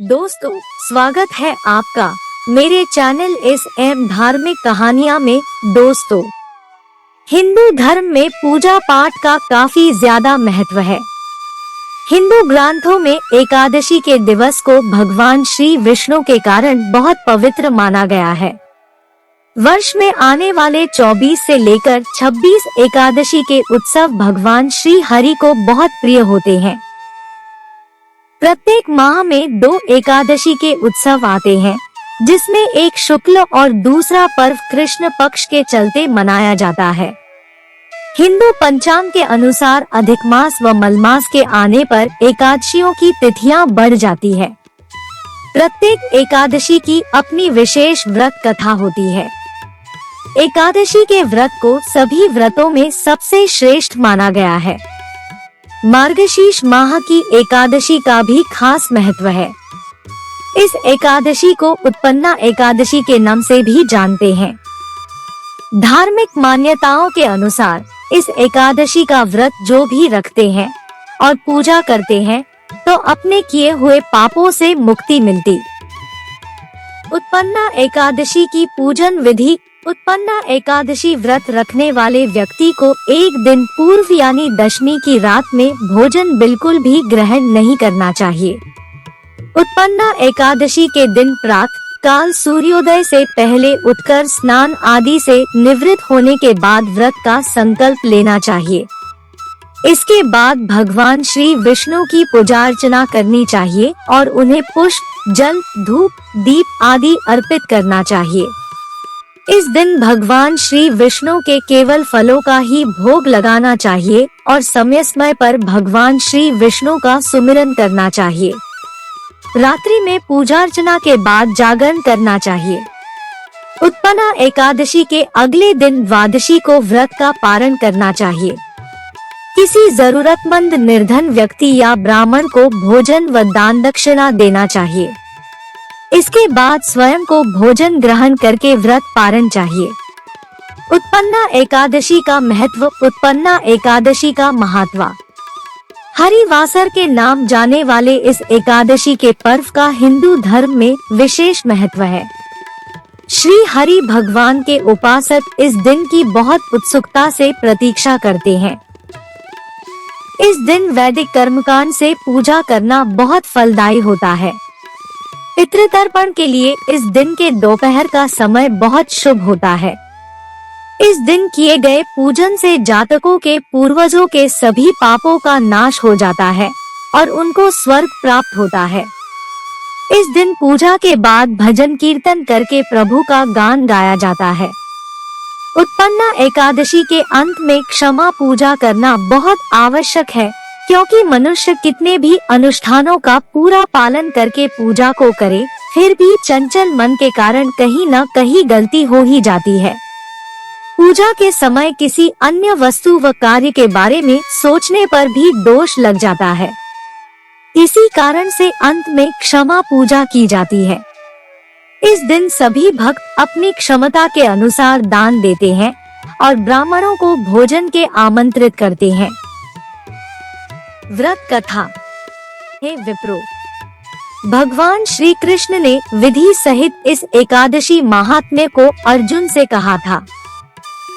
दोस्तों, स्वागत है आपका मेरे चैनल एम धार्मिक कहानियाँ में। दोस्तों, हिंदू धर्म में पूजा पाठ का काफी ज्यादा महत्व है। हिंदू ग्रंथों में एकादशी के दिवस को भगवान श्री विष्णु के कारण बहुत पवित्र माना गया है। वर्ष में आने वाले 24 से लेकर 26 एकादशी के उत्सव भगवान श्री हरि को बहुत प्रिय होते हैं। प्रत्येक माह में 2 एकादशी के उत्सव आते हैं, जिसमें एक शुक्ल और दूसरा पर्व कृष्ण पक्ष के चलते मनाया जाता है। हिंदू पंचांग के अनुसार अधिक मास व मलमास के आने पर एकादशियों की तिथियां बढ़ जाती है। प्रत्येक एकादशी की अपनी विशेष व्रत कथा होती है। एकादशी के व्रत को सभी व्रतों में सबसे श्रेष्ठ माना गया है। मार्गशीर्ष माह की एकादशी का भी खास महत्व है। इस एकादशी को उत्पन्ना एकादशी के नाम से भी जानते हैं। धार्मिक मान्यताओं के अनुसार इस एकादशी का व्रत जो भी रखते हैं और पूजा करते हैं तो अपने किए हुए पापों से मुक्ति मिलती। उत्पन्ना एकादशी की पूजन विधि। उत्पन्ना एकादशी व्रत रखने वाले व्यक्ति को एक दिन पूर्व यानी दशमी की रात में भोजन बिल्कुल भी ग्रहण नहीं करना चाहिए। उत्पन्ना एकादशी के दिन प्रातः काल सूर्योदय से पहले उठकर स्नान आदि से निवृत्त होने के बाद व्रत का संकल्प लेना चाहिए। इसके बाद भगवान श्री विष्णु की पूजा अर्चना करनी चाहिए और उन्हें पुष्प, जल, धूप, दीप आदि अर्पित करना चाहिए। इस दिन भगवान श्री विष्णु के केवल फलों का ही भोग लगाना चाहिए और समय समय पर भगवान श्री विष्णु का सुमिरन करना चाहिए। रात्रि में पूजा अर्चना के बाद जागरण करना चाहिए। उत्पन्ना एकादशी के अगले दिन द्वादशी को व्रत का पारण करना चाहिए। किसी जरूरतमंद निर्धन व्यक्ति या ब्राह्मण को भोजन व दान दक्षिणा देना चाहिए। इसके बाद स्वयं को भोजन ग्रहण करके व्रत पारण चाहिए। उत्पन्ना एकादशी का महत्व। उत्पन्ना एकादशी का महत्व। हरिवासर के नाम जाने वाले इस एकादशी के पर्व का हिंदू धर्म में विशेष महत्व है। श्री हरि भगवान के उपासक इस दिन की बहुत उत्सुकता से प्रतीक्षा करते हैं। इस दिन वैदिक कर्मकांड से पूजा करना बहुत फलदायी होता है। पितृतर्पण के लिए इस दिन के दोपहर का समय बहुत शुभ होता है। इस दिन किए गए पूजन से जातकों के पूर्वजों के सभी पापों का नाश हो जाता है और उनको स्वर्ग प्राप्त होता है। इस दिन पूजा के बाद भजन कीर्तन करके प्रभु का गान गाया जाता है। उत्पन्ना एकादशी के अंत में क्षमा पूजा करना बहुत आवश्यक है, क्योंकि मनुष्य कितने भी अनुष्ठानों का पूरा पालन करके पूजा को करे, फिर भी चंचल मन के कारण कहीं न कहीं गलती हो ही जाती है। पूजा के समय किसी अन्य वस्तु व कार्य के बारे में सोचने पर भी दोष लग जाता है। इसी कारण से अंत में क्षमा पूजा की जाती है। इस दिन सभी भक्त अपनी क्षमता के अनुसार दान देते हैं और ब्राह्मणों को भोजन के आमंत्रित करते हैं। व्रत कथा। हे विप्रो, भगवान श्री कृष्ण ने विधि सहित इस एकादशी महात्म्य को अर्जुन से कहा था।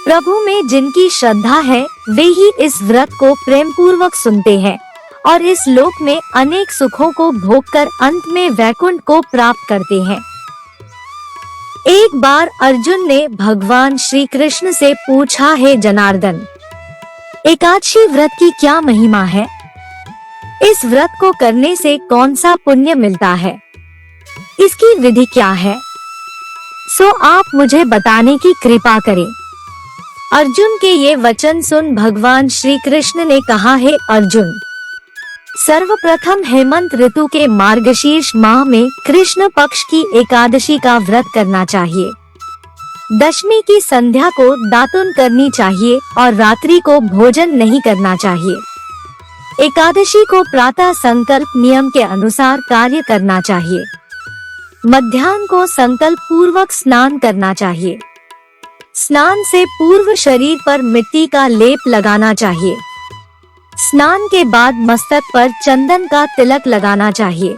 प्रभु में जिनकी श्रद्धा है वे ही इस व्रत को प्रेम पूर्वक सुनते हैं और इस लोक में अनेक सुखों को भोगकर अंत में वैकुंठ को प्राप्त करते हैं। एक बार अर्जुन ने भगवान श्री कृष्ण से पूछा, हे जनार्दन, एकादशी व्रत की क्या महिमा है? इस व्रत को करने से कौन सा पुण्य मिलता है? इसकी विधि क्या है? सो आप मुझे बताने की कृपा करें। अर्जुन के ये वचन सुन भगवान श्री कृष्ण ने कहा, हे अर्जुन, सर्वप्रथम हेमंत ऋतु के मार्गशीर्ष माह में कृष्ण पक्ष की एकादशी का व्रत करना चाहिए। दशमी की संध्या को दातुन करनी चाहिए और रात्रि को भोजन नहीं करना चाहिए। एकादशी को प्रातः संकल्प नियम के अनुसार कार्य करना चाहिए। मध्याह्न को संकल्प पूर्वक स्नान करना चाहिए। स्नान से पूर्व शरीर पर मिट्टी का लेप लगाना चाहिए। स्नान के बाद मस्तक पर चंदन का तिलक लगाना चाहिए।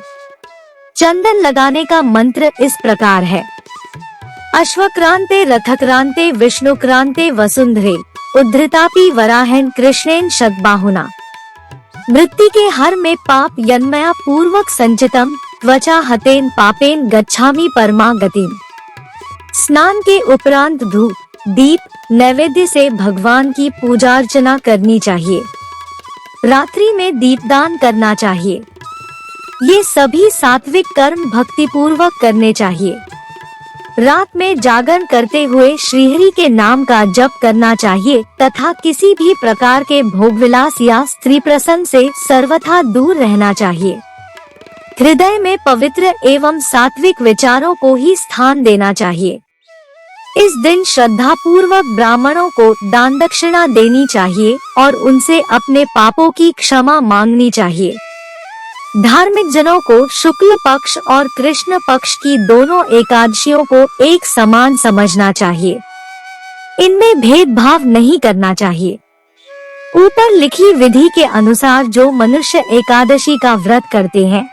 चंदन लगाने का मंत्र इस प्रकार है। अश्वक्रांते रथक्रांते विष्णुक्रांते वसुंधरे उद्धृतापि वराहेन कृष्णेन शतबाहुना। मृत्यु के हर में पाप यन्मया पूर्वक संचितम त्वचा हतेन पापेन गच्छामि परमा गतिम। स्नान के उपरांत धूप, दीप, नैवेद्य से भगवान की पूजा अर्चना करनी चाहिए। रात्रि में दीपदान करना चाहिए। ये सभी सात्विक कर्म भक्ति पूर्वक करने चाहिए। रात में जागरण करते हुए श्रीहरि के नाम का जप करना चाहिए तथा किसी भी प्रकार के भोगविलास या स्त्री प्रसंग से सर्वथा दूर रहना चाहिए। हृदय में पवित्र एवं सात्विक विचारों को ही स्थान देना चाहिए। इस दिन श्रद्धा पूर्वक ब्राह्मणों को दान दक्षिणा देनी चाहिए और उनसे अपने पापों की क्षमा मांगनी चाहिए। धार्मिक जनों को शुक्ल पक्ष और कृष्ण पक्ष की दोनों एकादशियों को एक समान समझना चाहिए। इनमें भेदभाव नहीं करना चाहिए। ऊपर लिखी विधि के अनुसार जो मनुष्य एकादशी का व्रत करते हैं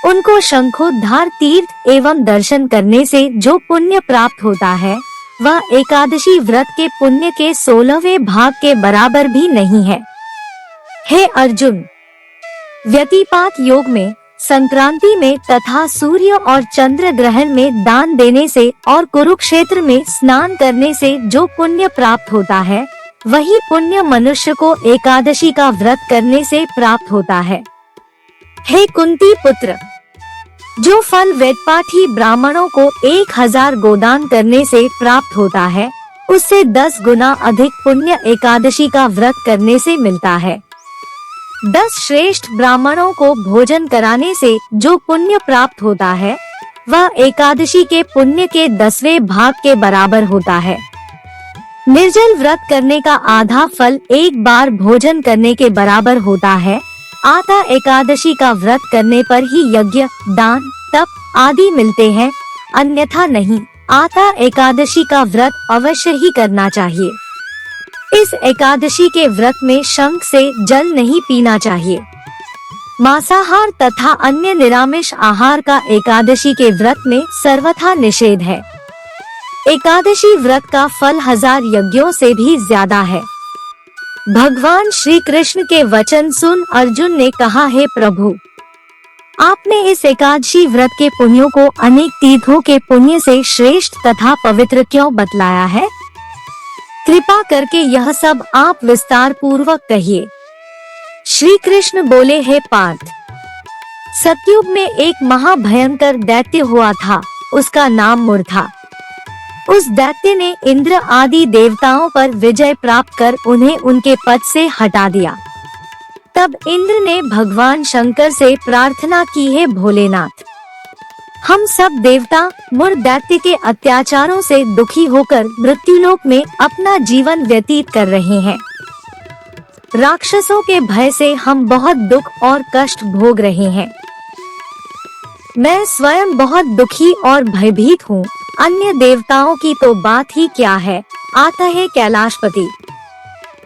उनको शंखोद्धार तीर्थ एवं दर्शन करने से जो पुण्य प्राप्त होता है वह एकादशी व्रत के पुण्य के 16वें भाग के बराबर भी नहीं है। हे अर्जुन, व्यतिपात योग में, संक्रांति में तथा सूर्य और चंद्र ग्रहण में दान देने से और कुरुक्षेत्र में स्नान करने से जो पुण्य प्राप्त होता है वही पुण्य मनुष्य को एकादशी का व्रत करने से प्राप्त होता है। हे कुंती पुत्र, जो फल वेदपाठी ब्राह्मणों को 1000 गोदान करने से प्राप्त होता है उससे 10 गुना अधिक पुण्य एकादशी का व्रत करने से मिलता है। 10 श्रेष्ठ ब्राह्मणों को भोजन कराने से जो पुण्य प्राप्त होता है वह एकादशी के पुण्य के 10वें भाग के बराबर होता है। निर्जल व्रत करने का आधा फल एक बार भोजन करने के बराबर होता है। आधा एकादशी का व्रत करने पर ही यज्ञ, दान, तप आदि मिलते हैं, अन्यथा नहीं। आधा एकादशी का व्रत अवश्य ही करना चाहिए। इस एकादशी के व्रत में शंख से जल नहीं पीना चाहिए। मांसाहार तथा अन्य निरामिष आहार का एकादशी के व्रत में सर्वथा निषेध है। एकादशी व्रत का फल 1000 यज्ञों से भी ज्यादा है। भगवान श्री कृष्ण के वचन सुन अर्जुन ने कहा, हे प्रभु, आपने इस एकादशी व्रत के पुण्यों को अनेक तीर्थों के पुण्य से श्रेष्ठ तथा पवित्र क्यों बतलाया है? कृपा करके यह सब आप विस्तार पूर्वक कहिए। श्री कृष्ण बोले, हे पार्थ, सतयुग में एक महाभयंकर दैत्य हुआ था, उसका नाम मुर था। उस दैत्य ने इंद्र आदि देवताओं पर विजय प्राप्त कर उन्हें उनके पद से हटा दिया। तब इंद्र ने भगवान शंकर से प्रार्थना की, है भोलेनाथ, हम सब देवता मुर दैत्य के अत्याचारों से दुखी होकर मृत्युलोक में अपना जीवन व्यतीत कर रहे हैं। राक्षसों के भय से हम बहुत दुख और कष्ट भोग रहे हैं। मैं स्वयं बहुत दुखी और भयभीत हूँ। अन्य देवताओं की तो बात ही क्या है। आता है कैलाशपति,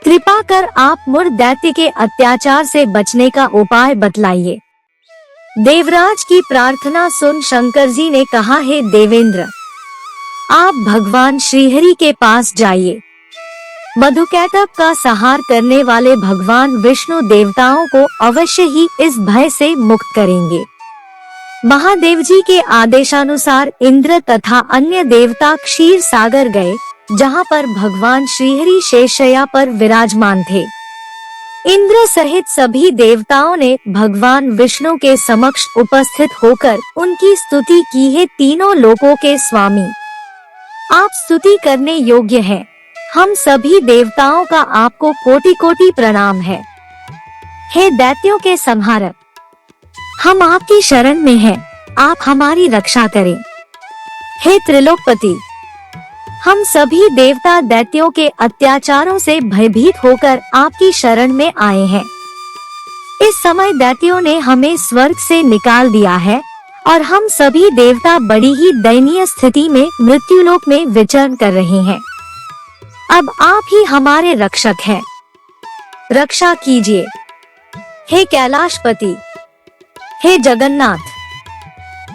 कृपा कर आप मुर दैत्य के अत्याचार से बचने का उपाय बतलाइए। देवराज की प्रार्थना सुन शंकर जी ने कहा, हे देवेंद्र, आप भगवान श्रीहरि के पास जाइए। मधुकैटभ का संहार करने वाले भगवान विष्णु देवताओं को अवश्य ही इस भय से मुक्त करेंगे। महादेव जी के आदेशानुसार इंद्र तथा अन्य देवता क्षीर सागर गए, जहाँ पर भगवान श्रीहरि शेषशय्या पर विराजमान थे। इंद्र सहित सभी देवताओं ने भगवान विष्णु के समक्ष उपस्थित होकर उनकी स्तुति की है। तीनों लोकों के स्वामी, आप स्तुति करने योग्य हैं। हम सभी देवताओं का आपको कोटि कोटि प्रणाम है। हे दैत्यों के संहारक, हम आपकी शरण में हैं, आप हमारी रक्षा करें। हे त्रिलोकपति, हम सभी देवता दैत्यों के अत्याचारों से भयभीत होकर आपकी शरण में आए हैं। इस समय दैत्यों ने हमें स्वर्ग से निकाल दिया है और हम सभी देवता बड़ी ही दयनीय स्थिति में मृत्युलोक में विचरण कर रहे हैं। अब आप ही हमारे रक्षक हैं, रक्षा कीजिए। हे कैलाशपति, हे जगन्नाथ,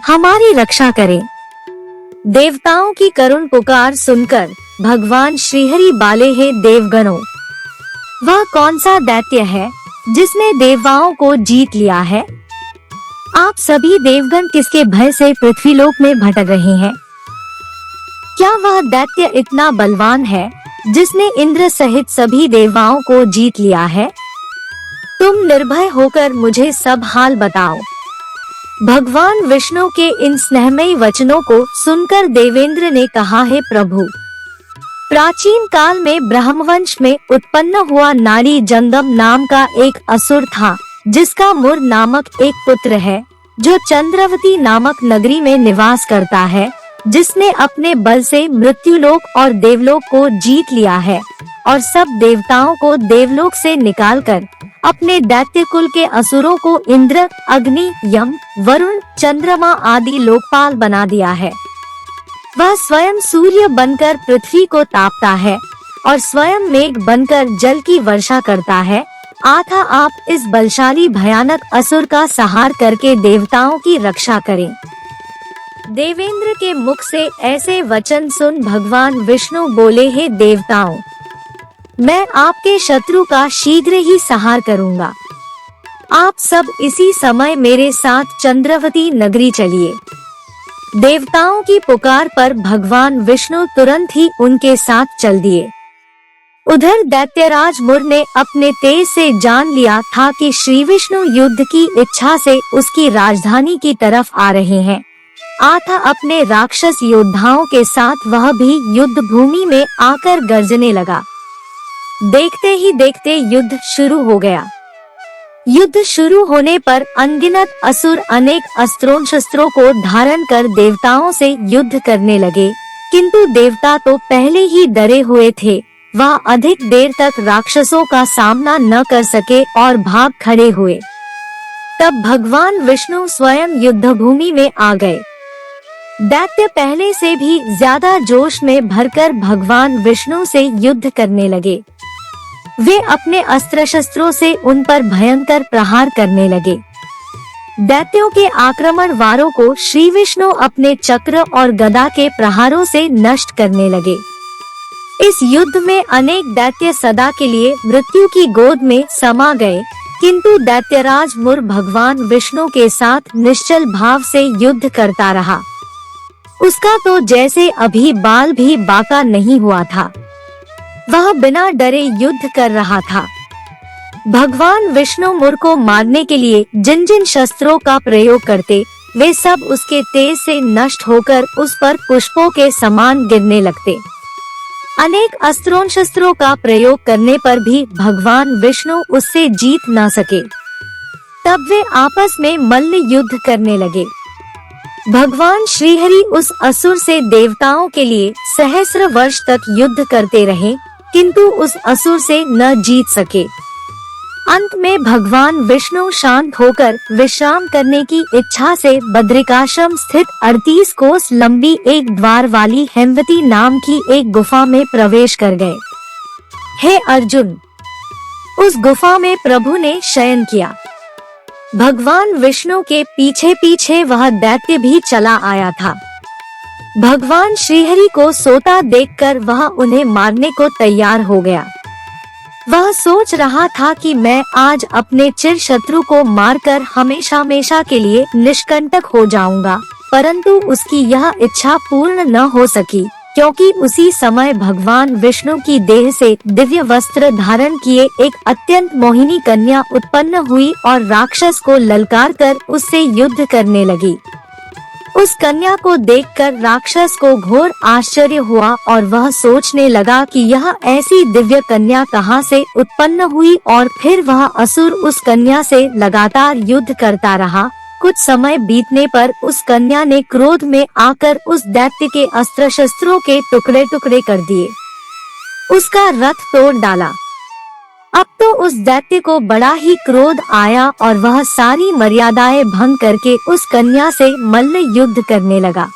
हमारी रक्षा करें। देवताओं की करुण पुकार सुनकर भगवान श्रीहरि बाले हे देवगणों, वह कौन सा दैत्य है जिसने देवताओं को जीत लिया है? आप सभी देवगण किसके भय से पृथ्वीलोक में भटक रहे हैं? क्या वह दैत्य इतना बलवान है जिसने इंद्र सहित सभी देवताओं को जीत लिया है? तुम निर्भय होकर मुझे सब हाल बताओ। भगवान विष्णु के इन स्नेहमयी वचनों को सुनकर देवेंद्र ने कहा, हे प्रभु, प्राचीन काल में ब्रह्मवंश में उत्पन्न हुआ नारी जंगम नाम का एक असुर था, जिसका मुर नामक एक पुत्र है, जो चंद्रवती नामक नगरी में निवास करता है, जिसने अपने बल से मृत्युलोक और देवलोक को जीत लिया है और सब देवताओं को देवलोक से निकालकर अपने दैत्य कुल के असुरों को इंद्र, अग्नि, यम, वरुण, चंद्रमा आदि लोकपाल बना दिया है। वह स्वयं सूर्य बनकर पृथ्वी को तापता है और स्वयं मेघ बनकर जल की वर्षा करता है। अतः आप इस बलशाली भयानक असुर का संहार करके देवताओं की रक्षा करें। देवेंद्र के मुख से ऐसे वचन सुन भगवान विष्णु बोले, हे देवताओं, मैं आपके शत्रु का शीघ्र ही संहार करूंगा। आप सब इसी समय मेरे साथ चंद्रवती नगरी चलिए। देवताओं की पुकार पर भगवान विष्णु तुरंत ही उनके साथ चल दिए। उधर दैत्यराज मुर ने अपने तेज से जान लिया था कि श्री विष्णु युद्ध की इच्छा से उसकी राजधानी की तरफ आ रहे हैं। अतः अपने राक्षस योद्धाओं के साथ वह भी युद्ध भूमि में आकर गर्जने लगा। देखते ही देखते युद्ध शुरू हो गया। युद्ध शुरू होने पर अनगिनत असुर अनेक अस्त्रों शस्त्रों को धारण कर देवताओं से युद्ध करने लगे, किंतु देवता तो पहले ही डरे हुए थे। वह अधिक देर तक राक्षसों का सामना न कर सके और भाग खड़े हुए। तब भगवान विष्णु स्वयं युद्ध भूमि में आ गए। दैत्य पहले से भी ज्यादा जोश में भरकर भगवान विष्णु से युद्ध करने लगे। वे अपने अस्त्र शस्त्रों से उन पर भयंकर प्रहार करने लगे। दैत्यों के आक्रमण वारों को श्री विष्णु अपने चक्र और गदा के प्रहारों से नष्ट करने लगे। इस युद्ध में अनेक दैत्य सदा के लिए मृत्यु की गोद में समा गए, किंतु दैत्यराज मुर भगवान विष्णु के साथ निश्चल भाव से युद्ध करता रहा। उसका तो जैसे अभी बाल भी बाका नहीं हुआ था। वह बिना डरे युद्ध कर रहा था। भगवान विष्णु मुर को मारने के लिए जिन जिन शस्त्रों का प्रयोग करते, वे सब उसके तेज से नष्ट होकर उस पर पुष्पों के समान गिरने लगते। अनेक अस्त्रों शस्त्रों का प्रयोग करने पर भी भगवान विष्णु उससे जीत न सके। तब वे आपस में मल्ल युद्ध करने लगे। भगवान श्रीहरि उस असुर से देवताओं के लिए सहस्र वर्ष तक युद्ध करते रहे, किंतु उस असुर से न जीत सके। अंत में भगवान विष्णु शांत होकर विश्राम करने की इच्छा से बद्रिकाश्रम स्थित 38 कोस लंबी एक द्वार वाली हेमवती नाम की एक गुफा में प्रवेश कर गए। हे अर्जुन, उस गुफा में प्रभु ने शयन किया। भगवान विष्णु के पीछे पीछे वह दैत्य भी चला आया था। भगवान श्रीहरि को सोता देखकर वह उन्हें मारने को तैयार हो गया। वह सोच रहा था कि मैं आज अपने चिर शत्रु को मारकर हमेशा हमेशा के लिए निष्कंटक हो जाऊंगा, परंतु उसकी यह इच्छा पूर्ण न हो सकी, क्योंकि उसी समय भगवान विष्णु की देह से दिव्य वस्त्र धारण किए एक अत्यंत मोहिनी कन्या उत्पन्न हुई और राक्षस को ललकार कर उससे युद्ध करने लगी। उस कन्या को देखकर राक्षस को घोर आश्चर्य हुआ और वह सोचने लगा कि यह ऐसी दिव्य कन्या कहां से उत्पन्न हुई, और फिर वह असुर उस कन्या से लगातार युद्ध करता रहा। कुछ समय बीतने पर उस कन्या ने क्रोध में आकर उस दैत्य के अस्त्र शस्त्रों के टुकड़े टुकड़े कर दिए, उसका रथ तोड़ डाला। अब तो उस दैत्य को बड़ा ही क्रोध आया और वह सारी मर्यादाएं भंग करके उस कन्या से मल्ल युद्ध करने लगा।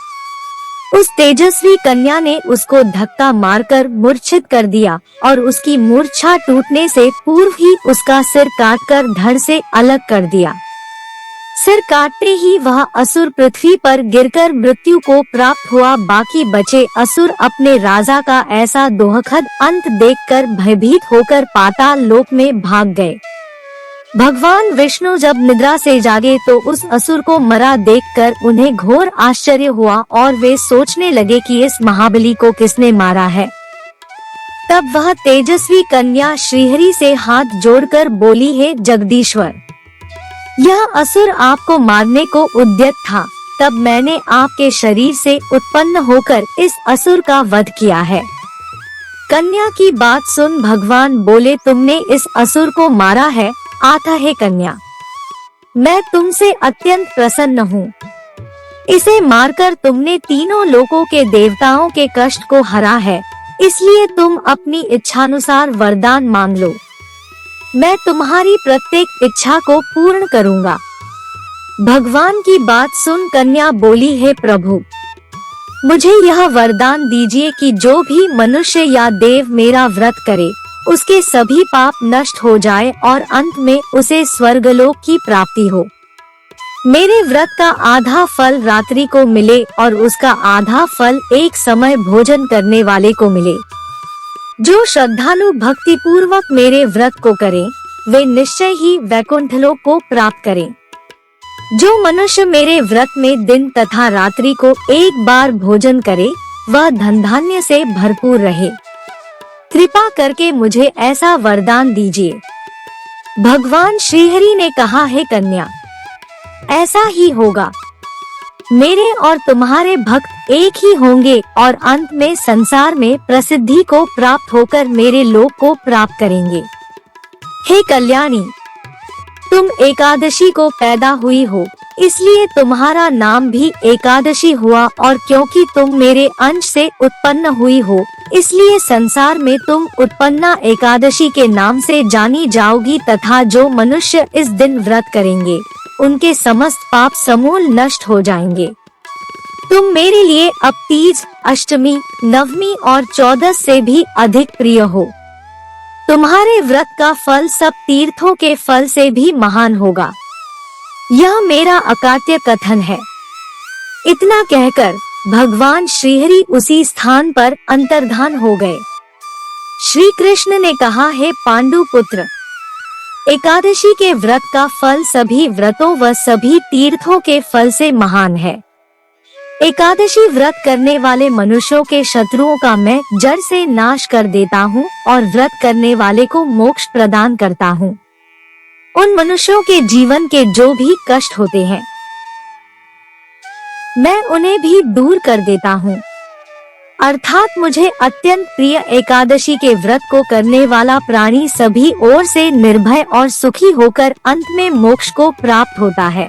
उस तेजस्वी कन्या ने उसको धक्का मारकर मूर्छित कर दिया और उसकी मूर्छा टूटने से पूर्व ही उसका सिर काटकर धड़ से अलग कर दिया। सिर काटते ही वह असुर पृथ्वी पर गिरकर मृत्यु को प्राप्त हुआ। बाकी बचे असुर अपने राजा का ऐसा दुखद अंत देखकर भयभीत होकर पाताल लोक में भाग गए। भगवान विष्णु जब निद्रा से जागे तो उस असुर को मरा देखकर उन्हें घोर आश्चर्य हुआ और वे सोचने लगे कि इस महाबली को किसने मारा है। तब वह तेजस्वी कन्या श्रीहरि से हाथ जोड़कर बोली, हे जगदीश्वर, यह असुर आपको मारने को उद्यत था, तब मैंने आपके शरीर से उत्पन्न होकर इस असुर का वध किया है। कन्या की बात सुन भगवान बोले, तुमने इस असुर को मारा है, अतः हे कन्या, मैं तुमसे अत्यंत प्रसन्न हूँ। इसे मारकर तुमने तीनों लोकों के देवताओं के कष्ट को हरा है, इसलिए तुम अपनी इच्छानुसार वरदान मांग लो, मैं तुम्हारी प्रत्येक इच्छा को पूर्ण करूँगा। भगवान की बात सुन कन्या बोली, हे प्रभु, मुझे यह वरदान दीजिए कि जो भी मनुष्य या देव मेरा व्रत करे उसके सभी पाप नष्ट हो जाए और अंत में उसे स्वर्गलोक की प्राप्ति हो। मेरे व्रत का आधा फल रात्रि को मिले और उसका आधा फल एक समय भोजन करने वाले को मिले। जो श्रद्धालु भक्ति पूर्वक मेरे व्रत को करें वे निश्चय ही वैकुंठलोक को प्राप्त करें। जो मनुष्य मेरे व्रत में दिन तथा रात्रि को एक बार भोजन करे वह धन धान्य से भरपूर रहे। कृपा करके मुझे ऐसा वरदान दीजिए। भगवान श्रीहरि ने कहा, हे कन्या, ऐसा ही होगा। मेरे और तुम्हारे भक्त एक ही होंगे और अंत में संसार में प्रसिद्धि को प्राप्त होकर मेरे लोक को प्राप्त करेंगे। हे कल्याणी, तुम एकादशी को पैदा हुई हो, इसलिए तुम्हारा नाम भी एकादशी हुआ, और क्योंकि तुम मेरे अंश से उत्पन्न हुई हो इसलिए संसार में तुम उत्पन्ना एकादशी के नाम से जानी जाओगी। तथा जो मनुष्य इस दिन व्रत करेंगे उनके समस्त पाप समूल नष्ट हो जाएंगे। तुम मेरे लिए अब तीज, अष्टमी, नवमी और 14 से भी अधिक प्रिय हो। तुम्हारे व्रत का फल सब तीर्थों के फल से भी महान होगा। यह मेरा अकाट्य कथन है। इतना कहकर भगवान श्रीहरि उसी स्थान पर अंतर्धान हो गए। श्री कृष्ण ने कहा, हे पांडु पुत्र, एकादशी के व्रत का फल सभी व्रतों व सभी तीर्थों के फल से महान है। एकादशी व्रत करने वाले मनुष्यों के शत्रुओं का मैं जड़ से नाश कर देता हूँ और व्रत करने वाले को मोक्ष प्रदान करता हूँ। उन मनुष्यों के जीवन के जो भी कष्ट होते हैं मैं उन्हें भी दूर कर देता हूँ। अर्थात मुझे अत्यंत प्रिय एकादशी के व्रत को करने वाला प्राणी सभी ओर से निर्भय और सुखी होकर अंत में मोक्ष को प्राप्त होता है।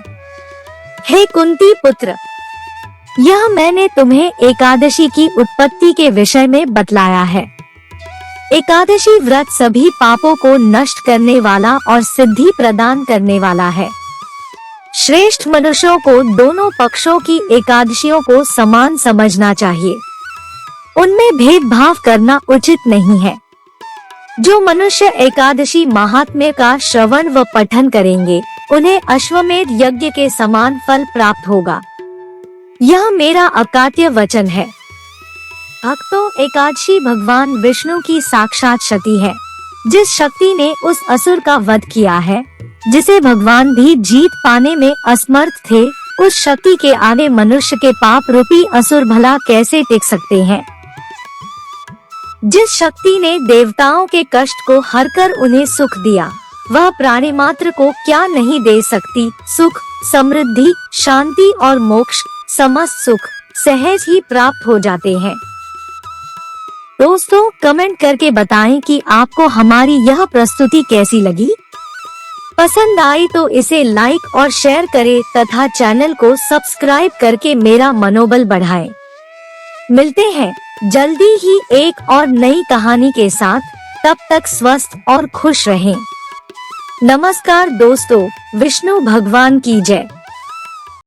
हे कुंती पुत्र, यह मैंने तुम्हें एकादशी की उत्पत्ति के विषय में बतलाया है। एकादशी व्रत सभी पापों को नष्ट करने वाला और सिद्धि प्रदान करने वाला है। श्रेष्ठ मनुष्यों को दोनों पक्षों की एकादशियों को समान समझना चाहिए। उनमें भेदभाव करना उचित नहीं है। जो मनुष्य एकादशी महात्म्य का श्रवण व पठन करेंगे उन्हें अश्वमेध यज्ञ के समान फल प्राप्त होगा। यह मेरा अकाट्य वचन है। भक्तों, एकादशी भगवान विष्णु की साक्षात शक्ति है। जिस शक्ति ने उस असुर का वध किया है, जिसे भगवान भी जीत पाने में असमर्थ थे, उस शक्ति के आगे मनुष्य के पाप रूपी असुर भला कैसे टिक सकते हैं। जिस शक्ति ने देवताओं के कष्ट को हरकर उन्हें सुख दिया, वह प्राणी मात्र को क्या नहीं दे सकती। सुख, समृद्धि, शांति और मोक्ष, समस्त सुख सहज ही प्राप्त हो जाते हैं। दोस्तों, कमेंट करके बताएं कि आपको हमारी यह प्रस्तुति कैसी लगी। पसंद आई तो इसे लाइक और शेयर करें तथा चैनल को सब्सक्राइब करके मेरा मनोबल बढ़ाएं। मिलते हैं जल्दी ही एक और नई कहानी के साथ। तब तक स्वस्थ और खुश रहें। नमस्कार दोस्तों, विष्णु भगवान की जय।